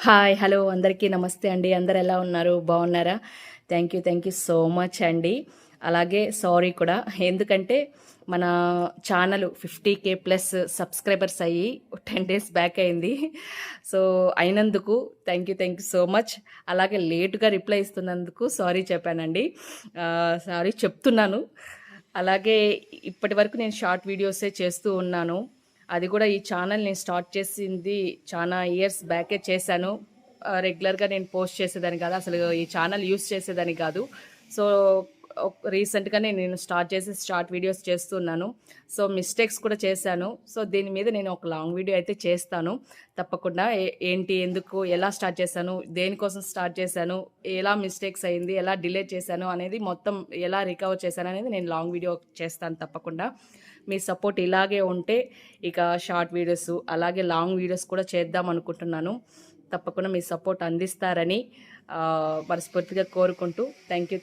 Hi hello అందరికీ నమస్తే అండి. అందరు ఎలా ఉన్నారు? బాగున్నారా? థ్యాంక్ యూ సో మచ్ అండి. అలాగే సారీ కూడా, ఎందుకంటే మన ఛానల్ 50K ప్లస్ సబ్స్క్రైబర్స్ అయ్యి 10 డేస్ బ్యాక్ అయింది. సో అయినందుకు థ్యాంక్ యూ సో మచ్. అలాగే లేటుగా రిప్లై ఇస్తున్నందుకు సారీ చెప్పానండి. సారీ చెప్తున్నాను. అలాగే ఇప్పటి వరకు నేను షార్ట్ వీడియోసే చేస్తూ ఉన్నాను. అది కూడా ఈ ఛానల్ నేను స్టార్ట్ చేసింది చాలా ఇయర్స్ బ్యాకే చేశాను. రెగ్యులర్గా నేను పోస్ట్ చేసేదాన్ని కాదు, అసలు ఈ ఛానల్ యూస్ చేసేదాన్ని కాదు. సో రీసెంట్గానే నేను స్టార్ట్ వీడియోస్ చేస్తున్నాను. సో మిస్టేక్స్ కూడా చేశాను. సో దీని మీద నేను ఒక లాంగ్ వీడియో అయితే చేస్తాను తప్పకుండా. ఏంటి, ఎందుకు, ఎలా స్టార్ట్ చేశాను, దేనికోసం స్టార్ట్ చేశాను, ఎలా మిస్టేక్స్ అయింది, ఎలా డిలే చేశాను అనేది, మొత్తం ఎలా రికవర్ చేశాను అనేది నేను లాంగ్ వీడియో చేస్తాను తప్పకుండా. మీ సపోర్ట్ ఇలాగే ఉంటే ఇక షార్ట్ వీడియోస్ అలాగే లాంగ్ వీడియోస్ కూడా చేద్దాం అనుకుంటున్నాను. తప్పకుండా మీ సపోర్ట్ అందిస్తారని మనస్ఫూర్తిగా కోరుకుంటూ థ్యాంక్ యూ.